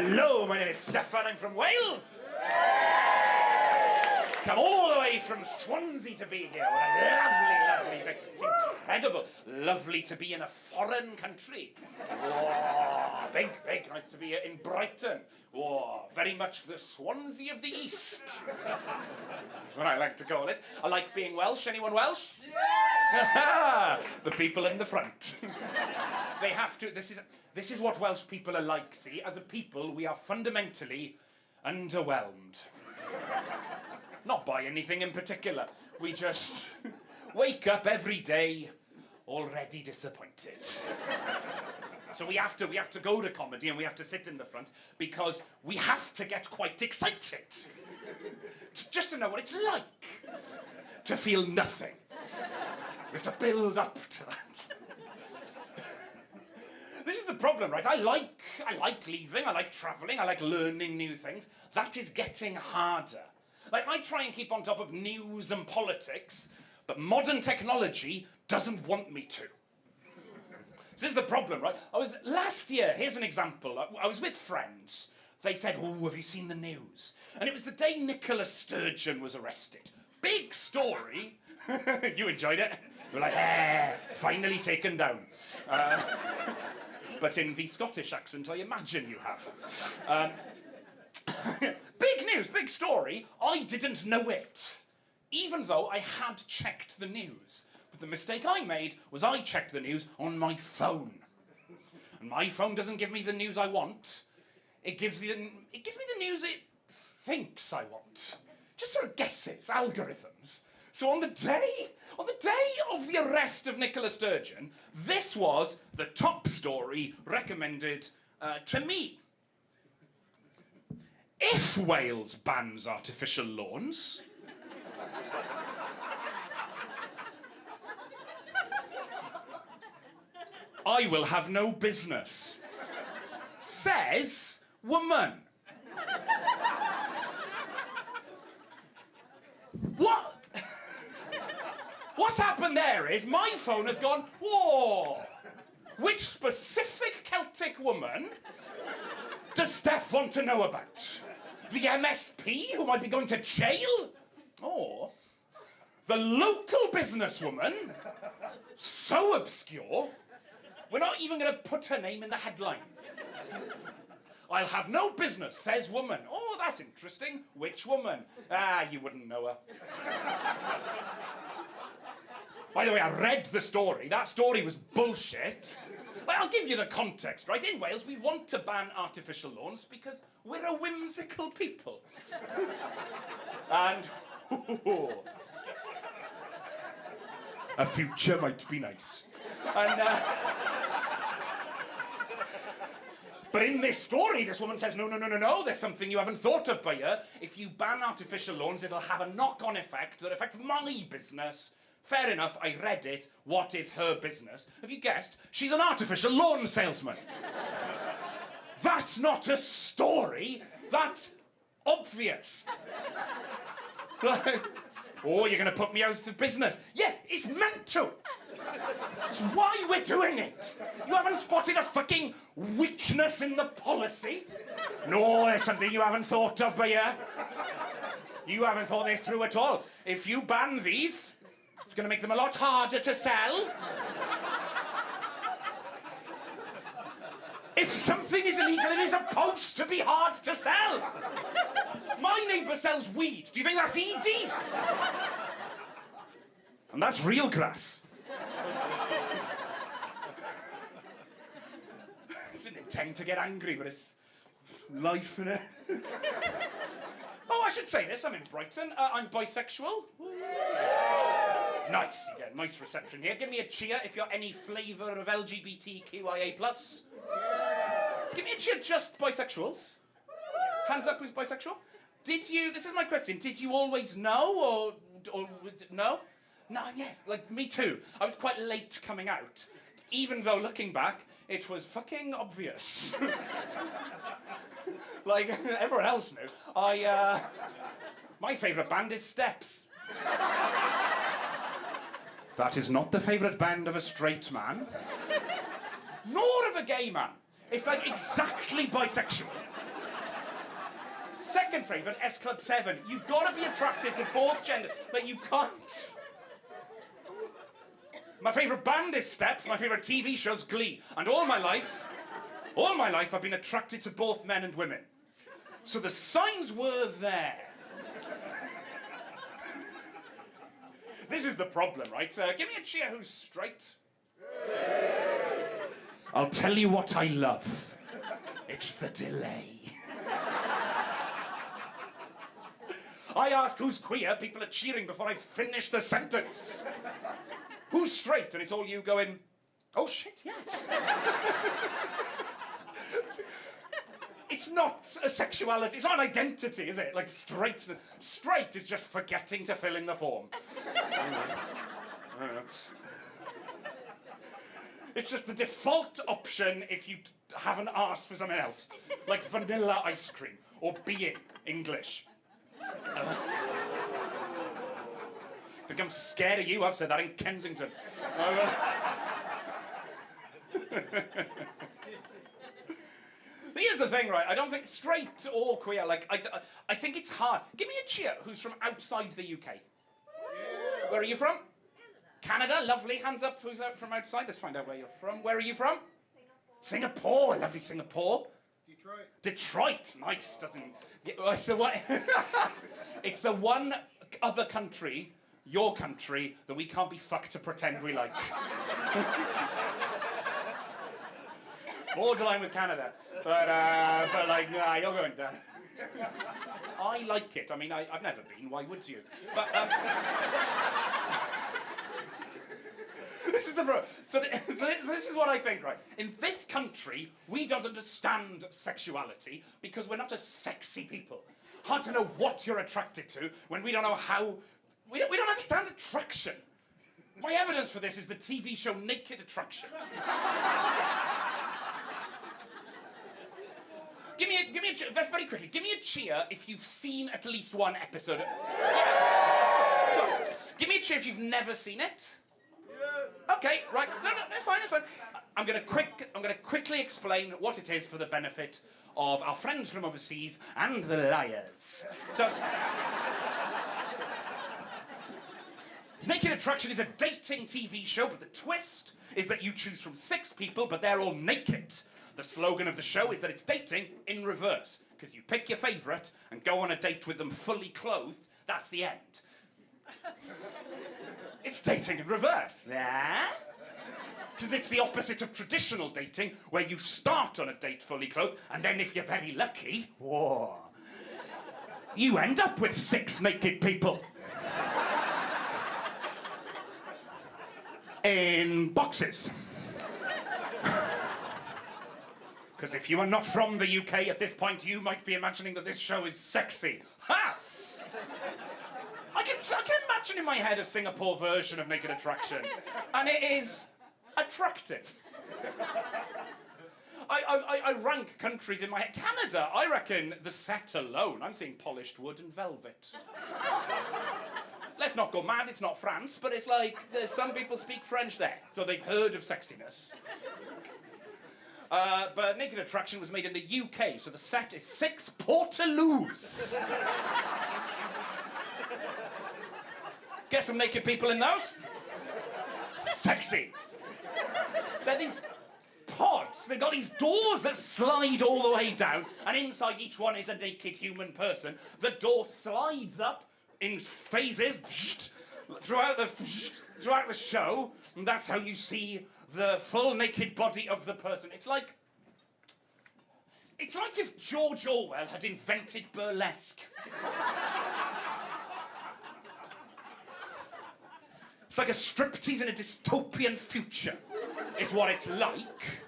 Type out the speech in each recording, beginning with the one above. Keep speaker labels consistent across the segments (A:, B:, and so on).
A: Hello, my name is Steffan, I'm from Wales. Come all the way from Swansea to be here. What a lovely, lovely thing. It's incredible. Lovely to be in a foreign country. Whoa, big, big. Nice to be in Brighton. Whoa, very much the Swansea of the East. That's what I like to call it. I like being Welsh. Anyone Welsh? Yeah! The people in the front. They have to. This is what Welsh people are like, see? As a people, we are fundamentally underwhelmed. Not by anything in particular. We just wake up every day already disappointed. So we have to go to comedy and we have to sit in the front because we have to get quite excited. Just to know what it's like to feel nothing. We have to build up to that. This is the problem, right? I like leaving, I like traveling, I like learning new things. That is getting harder. Like, I try and keep on top of news and politics, but modern technology doesn't want me to. So this is the problem, right? Last year, here's an example. I was with friends. They said, oh, have you seen the news? And it was the day Nicola Sturgeon was arrested. Big story. You enjoyed it? You were like, finally taken down. But in the Scottish accent, I imagine you have. Big news, big story. I didn't know it, even though I had checked the news. But the mistake I made was I checked the news on my phone. And my phone doesn't give me the news I want. It gives me the news it thinks I want. Just sort of guesses, algorithms. So on the day of the arrest of Nicola Sturgeon, this was the top story recommended to me. If Wales bans artificial lawns, I will have no business, says woman. What? What's happened there is my phone has gone, whoa! Which specific Celtic woman does Steph want to know about? The MSP who might be going to jail? Or the local businesswoman, so obscure, we're not even going to put her name in the headline. I'll have no business, says woman. Oh, that's interesting. Which woman? Ah, you wouldn't know her. By the way, I read the story. That story was bullshit. I'll give you the context, right? In Wales, we want to ban artificial lawns because we're a whimsical people. And a future might be nice. And, but in this story, this woman says, no, there's something you haven't thought of, Bayer. If you ban artificial lawns, it'll have a knock-on effect that affects my business. Fair enough, I read it. What is her business? Have you guessed? She's an artificial lawn salesman. That's not a story. That's obvious. Like, oh, you're going to put me out of business. Yeah, it's meant to. It's why we're doing it. You haven't spotted a fucking weakness in the policy? No, there's something you haven't thought of, Bayer. You haven't thought this through at all. If you ban these, it's going to make them a lot harder to sell. If something is illegal, it is supposed to be hard to sell. My neighbour sells weed. Do you think that's easy? And that's real grass. I didn't intend to get angry, but it's life, innit? Oh, I should say this. I'm in Brighton. I'm bisexual. Nice. You get a nice reception here. Give me a cheer if you're any flavour of LGBTQIA+. Give me a cheer, just bisexuals. Hands up, who's bisexual? This is my question, did you always know, or no? No, yeah, like, me too. I was quite late coming out, even though, looking back, it was fucking obvious. Like, everyone else knew. My favourite band is Steps. That is not the favourite band of a straight man, nor of a gay man. It's like exactly bisexual. Second favourite, S Club 7. You've got to be attracted to both genders. Like, you can't. My favourite band is Steps. My favourite TV show's Glee. And all my life, I've been attracted to both men and women. So the signs were there. This is the problem, right? Give me a cheer who's straight. I'll tell you what I love. It's the delay. I ask who's queer, people are cheering before I finish the sentence. Who's straight? And it's all you going, oh shit, yeah. It's not a sexuality, it's not an identity, is it? Like straight is just forgetting to fill in the form. I don't know. It's just the default option if you haven't asked for something else. Like vanilla ice cream, or being English. I think I'm scared of you, I've said that in Kensington. Here's the thing, right? I don't think straight or queer, like, I think it's hard. Give me a cheer who's from outside the UK. Yeah. Where are you from? Canada, lovely. Hands up who's out from outside. Let's find out where you're from. Where are you from? Singapore. Lovely Singapore. Detroit. Nice. Doesn't... It's the one... It's the one other country, your country, that we can't be fucked to pretend we like. Borderline with Canada. But like, nah, you're going down. I like it. I mean, I've never been. Why would you? But, this is the problem. So this is what I think, right? In this country, we don't understand sexuality because we're not a sexy people. Hard to know what you're attracted to when we don't know how... We don't understand attraction. My evidence for this is the TV show Naked Attraction. Give me a cheer, that's very quickly, give me a cheer if you've seen at least one episode. Give me a cheer if you've never seen it. Yeah. Okay, right, no, that's fine. I'm gonna quickly explain what it is for the benefit of our friends from overseas and the liars. So, Naked Attraction is a dating TV show, but the twist is that you choose from 6 people, but they're all naked. The slogan of the show is that it's dating in reverse, because you pick your favourite and go on a date with them fully clothed. That's the end. It's dating in reverse. Yeah? Because it's the opposite of traditional dating, where you start on a date fully clothed, and then if you're very lucky, whoa, you end up with 6 naked people. In boxes. Because if you are not from the UK at this point, you might be imagining that this show is sexy. Ha! I can imagine in my head a Singapore version of Naked Attraction, and it is attractive. I rank countries in my head. Canada, I reckon the set alone, I'm seeing polished wood and velvet. Let's not go mad, it's not France, but it's like, there's some people speak French there, so they've heard of sexiness. But Naked Attraction was made in the UK, so the set is 6 Portaloos. Get some naked people in those. Sexy. They're these pods. They've got these doors that slide all the way down, and inside each one is a naked human person. The door slides up in phases throughout the show, and that's how you see the full naked body of the person. It's like if George Orwell had invented burlesque. It's like a striptease in a dystopian future, is what it's like.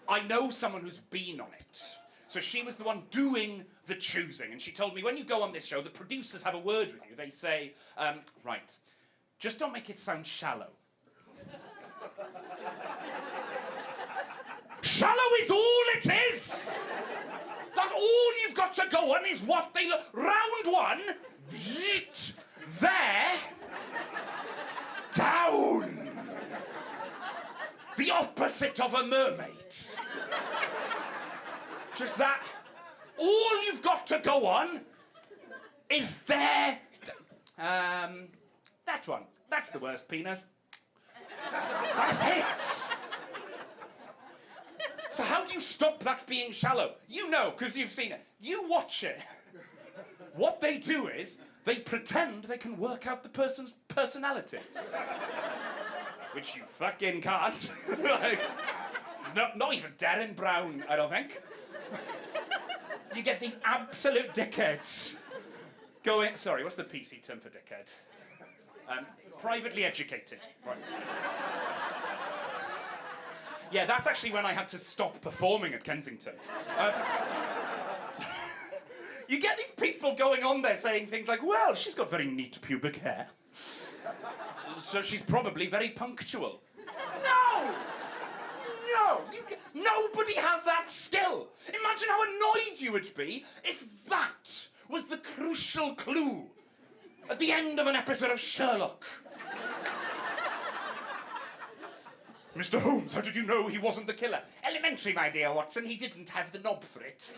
A: I know someone who's been on it. So she was the one doing the choosing, and she told me, when you go on this show, the producers have a word with you. They say, right, just don't make it sound shallow. Shallow is all it is! That's all you've got to go on is what they look. Round 1, there, down. The opposite of a mermaid. Just that All you've got to go on is there. That one. That's the worst penis. That's it. So how do you stop that being shallow? You know, because you've seen it. You watch it. What they do is, they pretend they can work out the person's personality. Which you fucking can't. Like, not even Darren Brown, I don't think. You get these absolute dickheads going... Sorry, what's the PC term for dickhead? Privately educated. Right. Yeah, that's actually when I had to stop performing at Kensington. You get these people going on there saying things like, well, she's got very neat pubic hair. So she's probably very punctual. No! No! Nobody has that skill. Imagine how annoyed you would be if that was the crucial clue at the end of an episode of Sherlock. Mr. Holmes, how did you know he wasn't the killer? Elementary, my dear Watson. He didn't have the knob for it.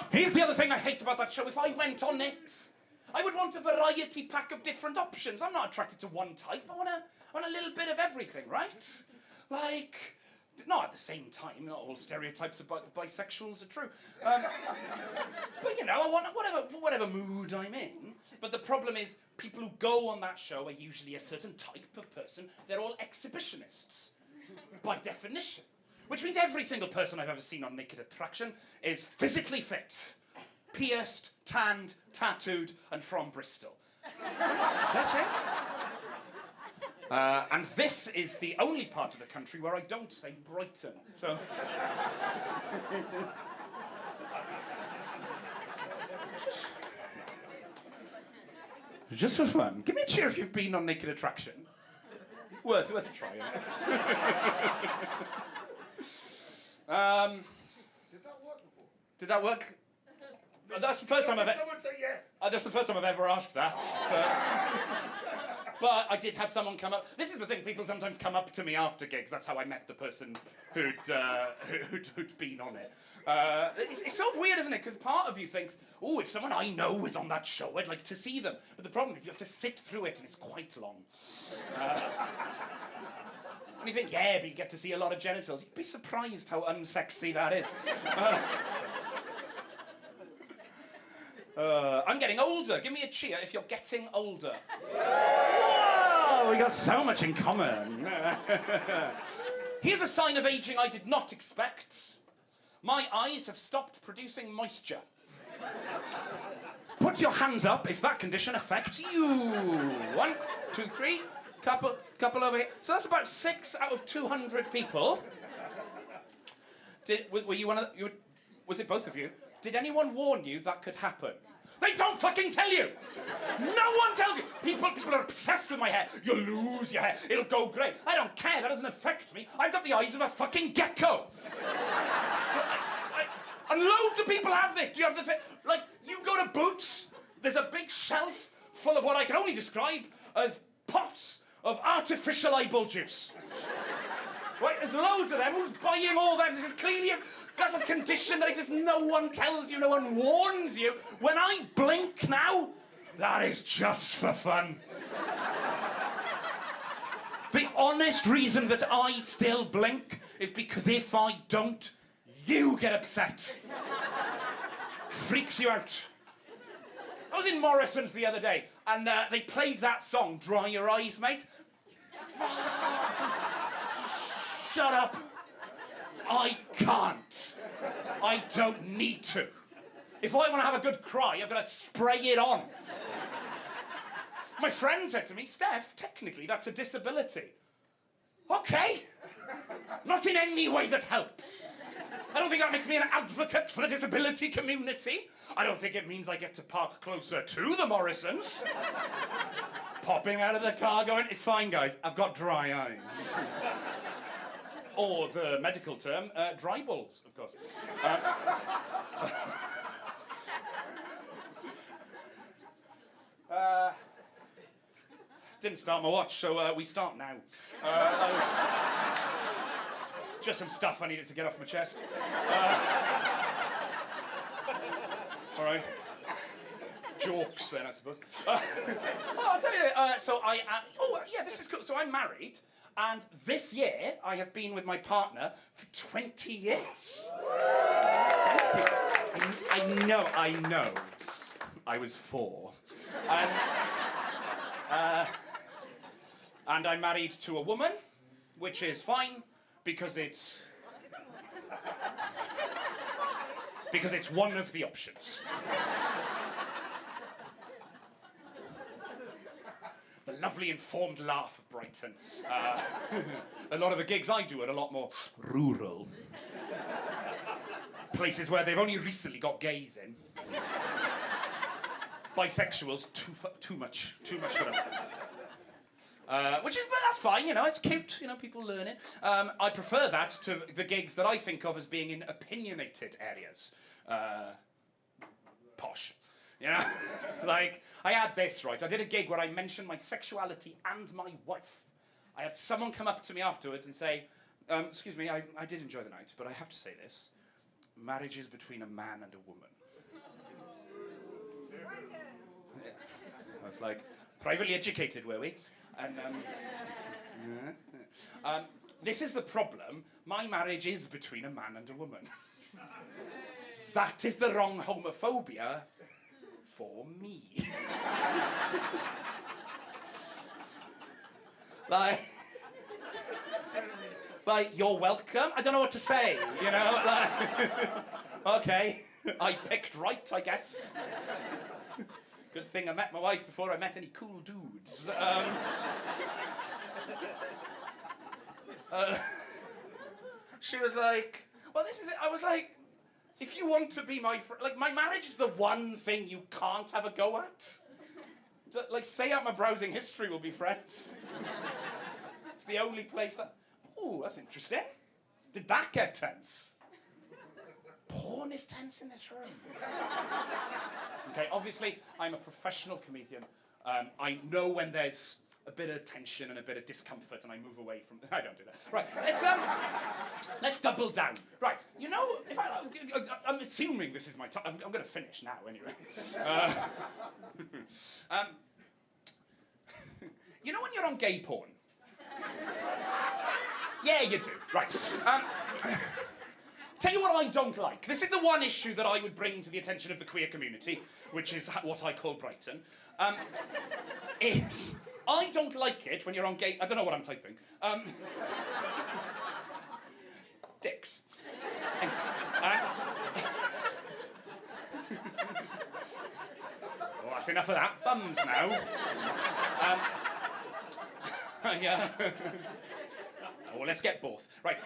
A: Here's the other thing I hate about that show. If I went on it, I would want a variety pack of different options. I'm not attracted to one type. I want a little bit of everything, right? Like, not at the same time. Not all stereotypes about the bisexuals are true. But, you know, I want whatever mood I'm in. But the problem is, people who go on that show are usually a certain type of person. They're all exhibitionists, by definition. Which means every single person I've ever seen on Naked Attraction is physically fit, pierced, tanned, tattooed, and from Bristol. And this is the only part of the country where I don't say Brighton. So... just for fun. Give me a cheer if you've been on Naked Attraction. Worth a try, isn't it?
B: Did that work before?
A: Did that work? That's the first time I've...
B: Someone say yes.
A: That's the first time I've ever asked that. But I did have someone come up. This is the thing, people sometimes come up to me after gigs. That's how I met the person who'd been on it. It's sort of weird, isn't it? Because part of you thinks, oh, if someone I know is on that show, I'd like to see them. But the problem is you have to sit through it, and it's quite long. And you think, yeah, but you get to see a lot of genitals. You'd be surprised how unsexy that is. I'm getting older. Give me a cheer if you're getting older. Whoa, we got so much in common. Here's a sign of aging I did not expect. My eyes have stopped producing moisture. Put your hands up if that condition affects you. 1, 2, 3. Couple over here. So that's about 6 out of 200 people. Were you one of the, was it both of you? Did anyone warn you that could happen? They don't fucking tell you! No one tells you! People are obsessed with my hair. You'll lose your hair. It'll go grey. I don't care. That doesn't affect me. I've got the eyes of a fucking gecko. And loads of people have this. Do you have the... Like, you go to Boots, there's a big shelf full of what I can only describe as pots of artificial eyeball juice. Right, there's loads of them. Who's buying all them? This is clearly that's a condition that exists. No one tells you, no one warns you. When I blink now, that is just for fun. The honest reason that I still blink is because if I don't, you get upset. Freaks you out. I was in Morrison's the other day, and they played that song, Dry Your Eyes, Mate. Shut up. I can't. I don't need to. If I want to have a good cry, I've got to spray it on. My friend said to me, Steph, technically that's a disability. Okay. Not in any way that helps. I don't think that makes me an advocate for the disability community. I don't think it means I get to park closer to the Morrisons. Popping out of the car going, it's fine, guys, I've got dry eyes. Or the medical term, dry balls, of course. didn't start my watch, so we start now. Just some stuff I needed to get off my chest. All right. Jokes then, I suppose. I'll tell you, this is cool. So I'm married, and this year I have been with my partner for 20 years. I know. I was 4. And I'm married to a woman, which is fine, because it's one of the options. The lovely informed laugh of Brighton. A lot of the gigs I do are a lot more rural. Places where they've only recently got gays in. Bisexuals, too much for them. But that's fine, you know, it's cute, you know, people learn it. I prefer that to the gigs that I think of as being in opinionated areas. Posh. You know, like, I had this, right? I did a gig where I mentioned my sexuality and my wife. I had someone come up to me afterwards and say, excuse me, I did enjoy the night, but I have to say this. Marriage is between a man and a woman. Yeah. I was like, privately educated, were we? And, this is the problem. My marriage is between a man and a woman. That is the wrong homophobia for me. like, you're welcome. I don't know what to say, you know? Like, okay, I picked right, I guess. Good thing I met my wife before I met any cool dudes. She was like, well, this is it. I was like, if you want to be my friend, like, my marriage is the one thing you can't have a go at. Like, stay out my browsing history, we'll be friends. It's the only place that... Ooh, that's interesting. Did that get tense? Porn is tense in this room. Okay, obviously, I'm a professional comedian. I know when there's a bit of tension and a bit of discomfort, and I move away from... I don't do that. Right, let's double down. Right, you know, if I'm assuming this is my time. I'm going to finish now, anyway. You know when you're on gay porn? Yeah, you do. Right. Tell you what I don't like. This is the one issue that I would bring to the attention of the queer community, which is what I call Brighton, is I don't like it when you're on gay... I don't know what I'm typing. Dicks. Enter. Oh, that's enough of that. Bums now. Yeah. Oh, let's get both. Right.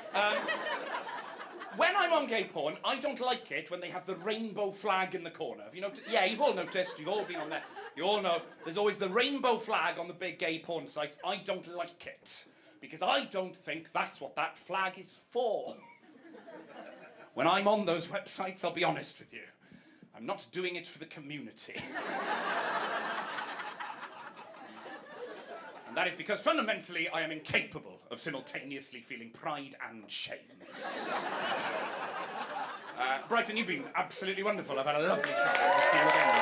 A: When I'm on gay porn, I don't like it when they have the rainbow flag in the corner. Have you noticed? Yeah, you've all noticed. You've all been on there. You all know. There's always the rainbow flag on the big gay porn sites. I don't like it. Because I don't think that's what that flag is for. When I'm on those websites, I'll be honest with you. I'm not doing it for the community. And that is because, fundamentally, I am incapable of simultaneously feeling pride and shame. Brighton, you've been absolutely wonderful. I've had a lovely time. I'll see you again.